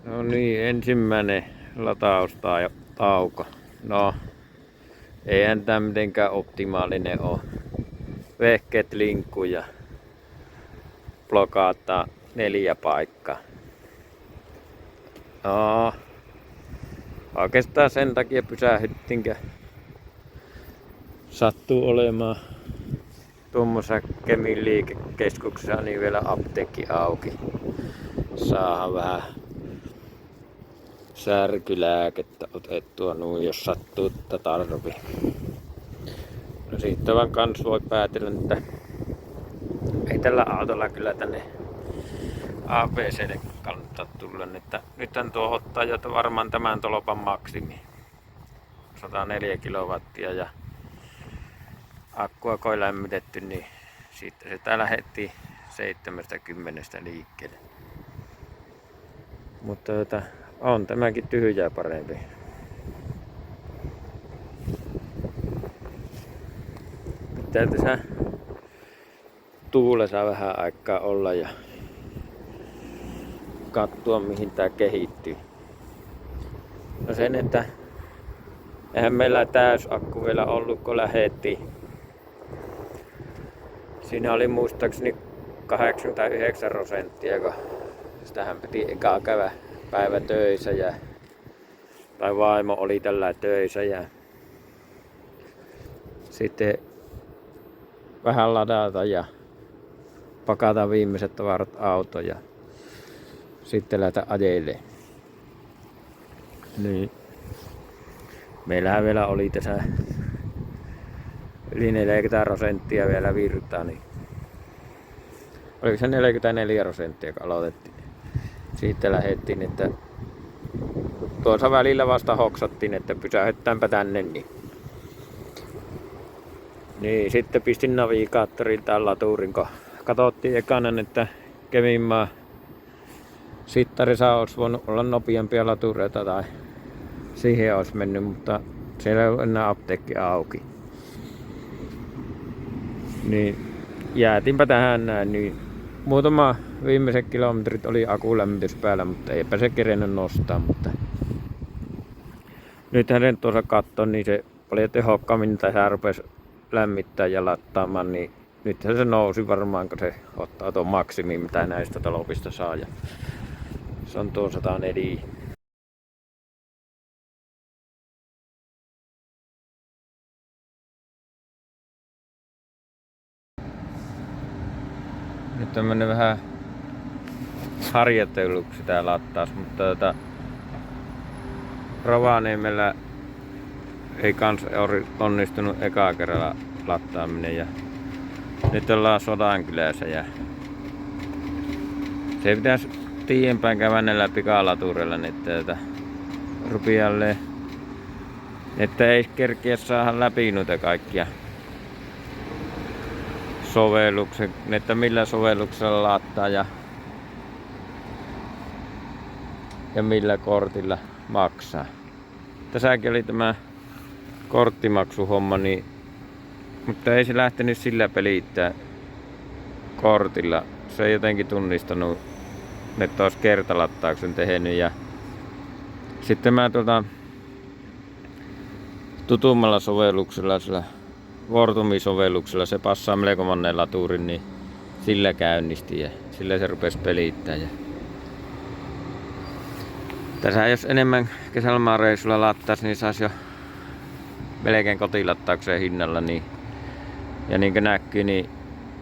No niin, ensimmäinen lataustauko. No, eihän tää mitenkään optimaalinen oo. Vehkeet linkku ja blokaattaa 4 paikkaa. No, oikeastaan sen takia pysähyttiinkö sattuu olemaan tuommoisessa Kemin liikekeskuksessa niin vielä apteekki auki. Saadaan vähän särkylääkettä otettua nuin, jos sattuu, että tarvii. No siitä vaan kans voi päätellä, että ei tällä autolla kyllä tänne ABC:lle kannattaa tulla. Että nythän tuo ottaa jo varmaan tämän tolpan maksimi. 104 kilowattia ja akkua kun lämmitetty, niin siitä se täällä heti 70 liikkeelle. Mutta on tämäkin tyhjää parempi. Pitää tässä tuulessa vähän aikaa olla ja katsoa mihin tää kehittyy. No sen, että eihän meillä täysakku vielä ollut kun lähettiin. Siinä oli muistaakseni 89%, kun sitähän piti eka käydä päivä töissä tai vaimo oli tällä töissä ja sitten vähän ladata ja pakata viimeiset tavarat autoon ja sitten lähteä ajelemaan. Niin. Meillähän vielä oli tässä yli 40% vielä virtaa, niin oliko se 44%, kun aloitettiin. Siitä lähdettiin, että tuossa välillä vasta hoksattiin, että pysähyttäänpä tänne. Niin sitten pistin navigaattorin tämän laturin, kun katsottiin ekanen, että Keminmaa sittarissa olisi voinut olla nopeampia latureita tai siihen olisi mennyt, mutta siellä ei ole enää apteekki auki. Niin jäätiinpä tähän näin, niin muutama viimeiset kilometrit oli akulämmitys päällä, mutta eipä se kerennyt nostaa, mutta nythän sen tuossa katson, niin se paljon tehokkaammin tässä rupesi lämmittää ja lattaamaan, niin nythän se nousi varmaan, kun se ottaa tuon maksimiin, mitä näistä tolpista saa. Ja se on tuo 104. Nyt on mennyt vähän harjoitteluksi tää lattaus, mutta Rovaniemellä ei kans onnistunut ekaa kerralla lattaaminen ja nyt ollaan Sodankylässä ja se pitäisi tiienpäin käydä näillä pikalaturilla, että rupialle, että ei kerkiä saada läpi noita kaikkia sovelluksen, että millä sovelluksella lattaa ja millä kortilla maksaa. Tässäkin oli tämä korttimaksuhomma, niin, mutta ei se lähtenyt sillä pelittää kortilla. Se ei jotenkin tunnistanut, että olisi kertalattauksen tehnyt. Ja sitten mä tutummalla sovelluksella, sillä Fortumi-sovelluksella, se passaa melko monen laturin, niin sillä käynnisti ja sillä se rupesi pelittää. Ja tässä jos enemmän kesälomareissulla lattaisi, niin saisi jo melkein kotilattauksen hinnalla. Niin, ja niin kuin näkyy, niin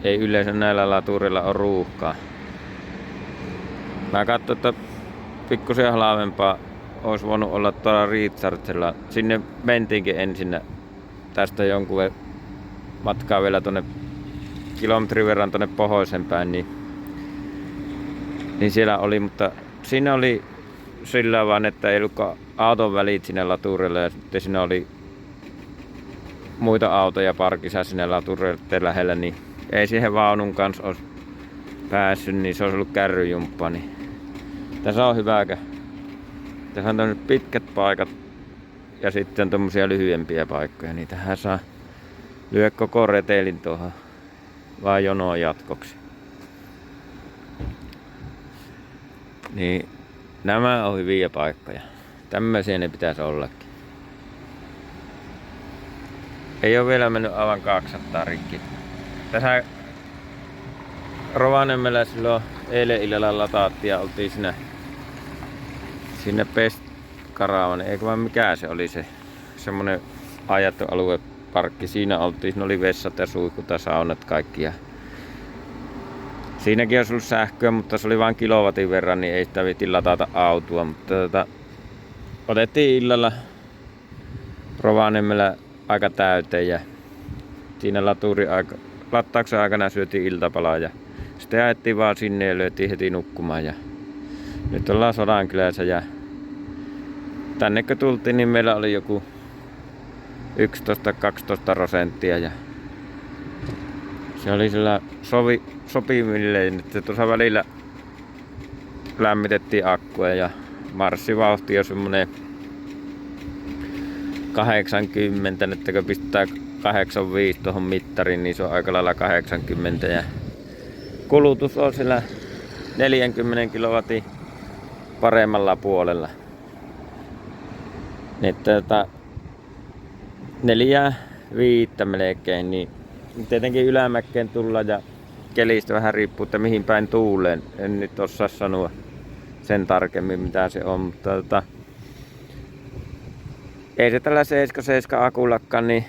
ei yleensä näillä latureilla ole ruuhkaa. Mä katsoin, että pikkusen halvempaa olisi voinut olla tuolla Rechargella. Sinne mentiinkin ensin tästä jonkun matkaa vielä tuonne kilometrin verran tuonne pohjoisen päin, niin siellä oli, mutta siinä oli sillä vaan, että ei ollutkaan auton välit sinne laturille ja sitten siinä oli muita autoja parkissa sinne latureiden lähellä, niin ei siihen vaunun kanssa olisi päässyt, niin se olisi ollut kärryjumppa. Niin tässä on hyvääkä. Tässä on tämmöiset pitkät paikat ja sitten on tommosia lyhyempiä paikkoja, niin tähän saa lyö koko reteilin tuohon vaan jonoon jatkoksi. Niin Nämä on hyviä paikkoja. Tämmöisiä ne pitäisi ollakin. Ei ole vielä mennyt aivan 200 rikki. Tässä Rovaniemellä silloin eilen illalla lataattiin ja oltiin siinä Pestkaravan, eikö vaan mikä se oli se semmonen ajettu alueparkki. Siinä oltiin, siinä oli vessat ja suihkut ja saunat kaikki. Ja siinäkin olisi ollut sähköä, mutta se oli vain kilowatin verran, niin ei sitä viitin latata autoa. Mutta otettiin illalla Rovaniemellä aika täyteen ja siinä lattauksen aikana syötiin iltapalaa ja sitten ajettiin vaan sinne ja lyötiin heti nukkumaan. Ja nyt ollaan Sodankylässä ja tänne kun tultiin, niin meillä oli joku 11-12% ja se oli sillä sopimilleen, että tuossa välillä lämmitettiin akkua ja marssivauhti on semmonen 80, että kun pistää 85 tuohon mittariin, niin se on aika lailla 80 ja kulutus on sillä 40 kilowatin paremmalla puolella. Että 4-5 melkein, niin tietenkin ylämäkkeen tullaan ja kelistä vähän riippuu, että mihin päin tuuleen. En nyt osaa sanoa sen tarkemmin mitä se on, mutta ei se tällä 7 akullakaan, niin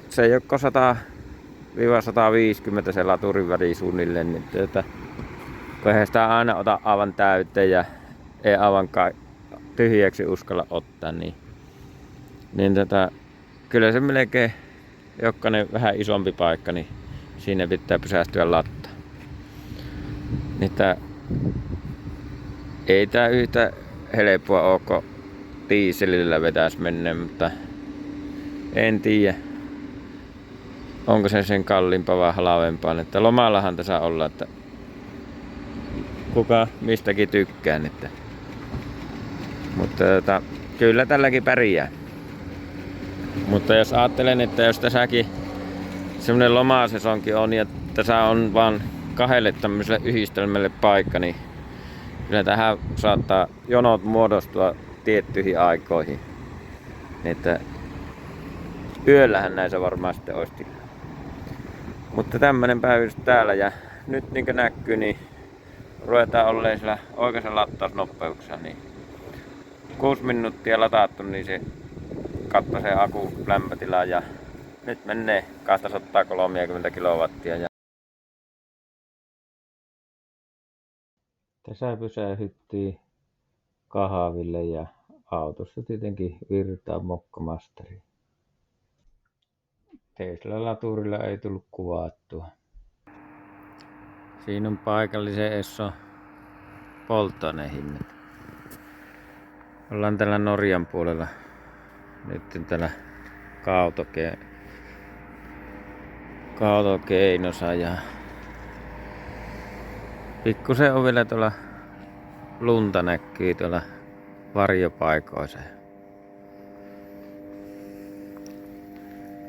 se ei ole 100-150 se laturin väli suunnilleen, niin kun eihän sitä aina ota aivan täyteen ja ei aivan tyhjäksi uskalla ottaa, niin kyllä se melkein jokainen vähän isompi paikka, niin siinä pitää pysähtyä lattaan. Ei tää yhtä helppoa ole, kun dieselillä vetäis mennä, mutta en tiedä, onko se sen kalliimpaa vai halvempaa. Että lomallahan tässä olla, että kuka mistäkin tykkää. Mutta kyllä tälläkin pärjää. Mutta jos ajattelen, että jos tässäkin semmonen lomasesonkin on ja tässä on vaan 2 tämmöiselle yhdistelmälle paikka, niin kyllä tähän saattaa jonot muodostua tiettyihin aikoihin. Että yöllähän näissä varmaan sitten olisi tilaa. Mutta tämmönen päivitys täällä ja nyt niin kuin näkyy, niin ruvetaan olleen sillä oikeassa latausnopeuksessa. Niin 6 minuuttia lataattu, niin se katsoi se akun lämpötila ja nyt menee 230 kilowattia. Ja tässä pysähyttiin kahville ja autossa tietenkin virtaa mokkomasteri. Teisellä laturilla ei tullut kuvattua. Siinä on paikallisen Esson polttoainehinnat. Ollaan täällä Norjan puolella. Nyt täällä Kautokeinossa ja pikkusen on vielä tuolla lunta näkyy tuolla varjopaikoissa.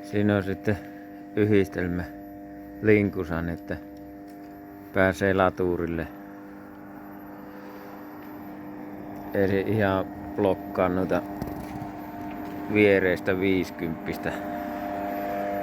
Siinä on sitten yhdistelmä linkusan, että pääsee laturille. Ei se ihan blokkaa noita viereistä 50.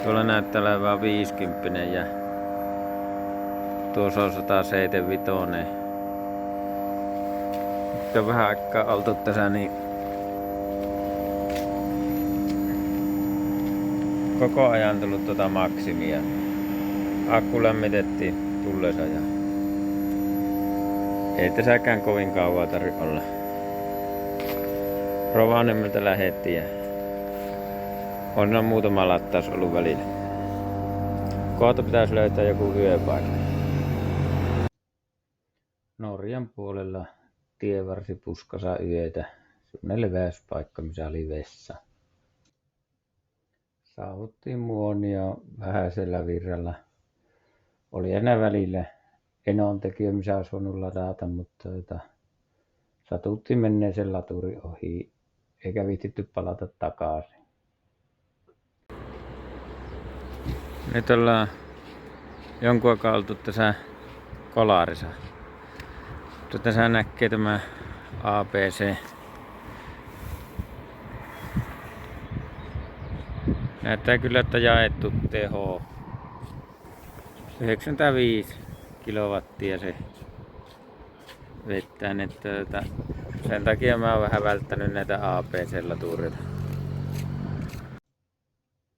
Tuolla näyttää olevan 50 ja tuossa on 175. Nyt on vähän aikaa oltu tässä, niin koko ajan tullut tuota maksimia. Akku lämmitettiin tullessa ja ei tässäkään kovin kauan tarvitse olla. Rovaniemeltä lähettiin ja on muutama lattaus ollut välillä. Kohta pitäisi löytää joku yöpaikka. Norjan puolella tienvarsipuskassa yötä. Semmonen leväyspaikka, missä oli vessa. Saavuttiin Muonio vähäisellä virralla. Oli enää välillä enontekijä, missä olisi voinut ladata, mutta satuttiin menneeseen laturi ohi, eikä viittitty palata takaisin. Nyt ollaan jonkun aikaa oltu tässä Kolarissa. Tässä näkee tämä ABC. Näyttää kyllä, että jaettu teho 95 kilowattia se vettää, että sen takia mä oon vähän välttänyt näitä ABC-latureita.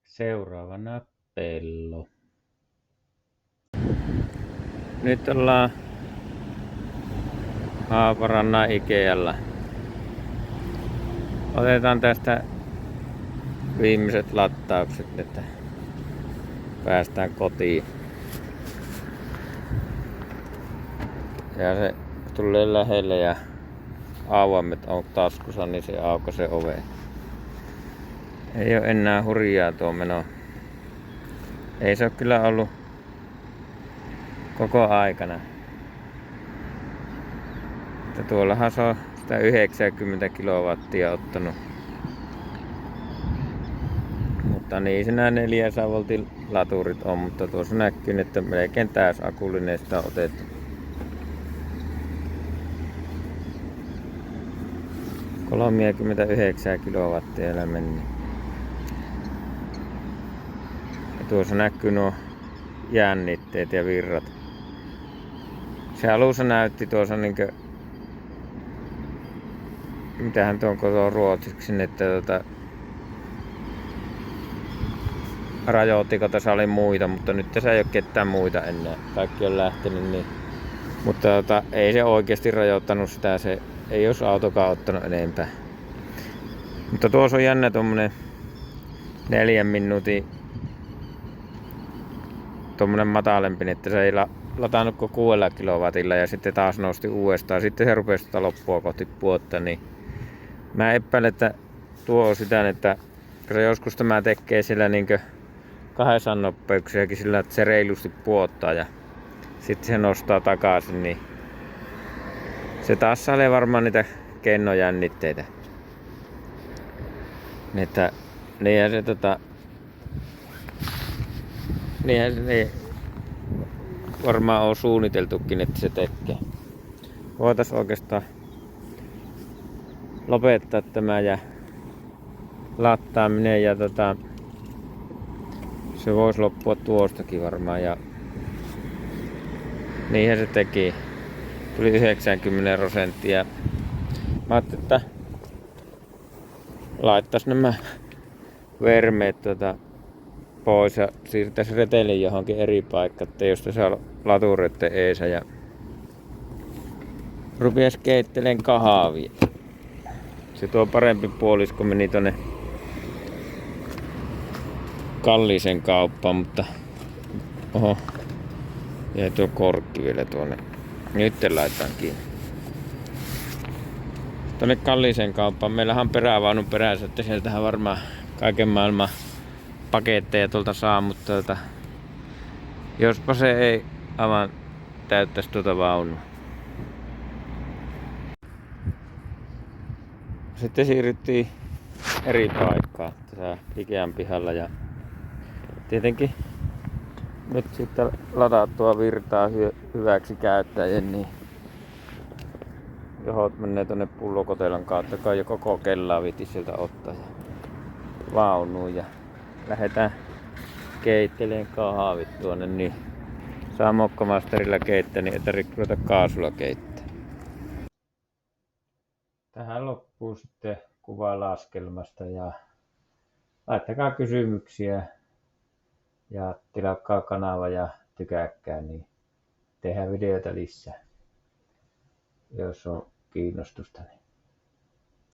Seuraavana pello. Nyt ollaan Haaparannan Ikealla. Otetaan tästä viimeiset lattaukset, että päästään kotiin. Ja se tulee lähelle ja avaimet on taskussa, niin se aukaisee oveen. Ei oo enää hurjaa tuo meno. Ei se oo kyllä ollut koko aikana. Että tuollahan se on sitä 90 kilowattia ottanut. Mutta niin se nää 400 voltin laturit on, mutta tuossa näkyy, että melkein täysakullinen sitä on otettu. ...39 kilowattia mennyt. Ja tuossa näkyy nuo jännitteet ja virrat. Se alussa näytti tuossa niinkö... Mitähän tuon kotoa ruotsiksi, että rajoittiko tässä oli muita, mutta nyt tässä ei ole ketään muita enää. Kaikki on lähtenyt niin. Mutta ei se oikeasti rajoittanut sitä, se ei olisi autokaan ottanut enempää. Mutta tuossa on jännä tommonen 4 minuutin tommonen matalempi, että se ei latannut kuin 6 kilowatilla ja sitten taas nosti uudestaan. Sitten se rupesi sitä loppua kohti puolta, niin mä epäilen, että tuo on sitä, että se joskus tämä tekee sillä niinkö 200 nopeuksiakin sillä, että se reilusti puottaa ja sitten se nostaa takaisin, niin se taas saa varmaan niitä kennojännitteitä. Että niinhän se niinhän se niin varmaan on suunniteltukin, että se tekee. Voitais oikeastaan lopettaa tämä ja lattaaminen ja se voisi loppua tuostakin varmaan ja niinhän se teki. Tuli 90%. Mä ajattelin, että laittaisi nämä vermeet pois ja siirtäisi retelin johonkin eri paikkaan, ettei jos tässä latureiden eessä ja rupes keitteleen kahvia. Se tuo parempi puolisko meni tonne Kallisen kauppaan, mutta oho, jäi tuo korkki vielä tuonne. Nyt laitan kiinni. Tuonne Kallisen kauppaan. Meillähän on perävaunun perässä, että sieltähän varmaan kaiken maailman paketteja tuolta saa, mutta jospa se ei aivan täyttäisi tuota vaunua. Sitten siirryttiin eri paikkaan tässä Ikean pihalla ja tietenkin nyt sitten ladattua virtaa hyväksi käyttäjien, niin johot menee tonne pullokotelan kautta, kai jo koko kellaa viti sieltä ottaa ja vaunuun ja lähdetään keitteleen kahvit tuonne, niin saa mokkamasterilla keittää, niin ei tarvitse ruveta kaasulla keittää. Tähän loppuu sitten kuva laskelmasta ja laittakaa kysymyksiä ja tilatkaa kanava ja tykäkkää, niin tehdään videoita lisää, jos on kiinnostusta.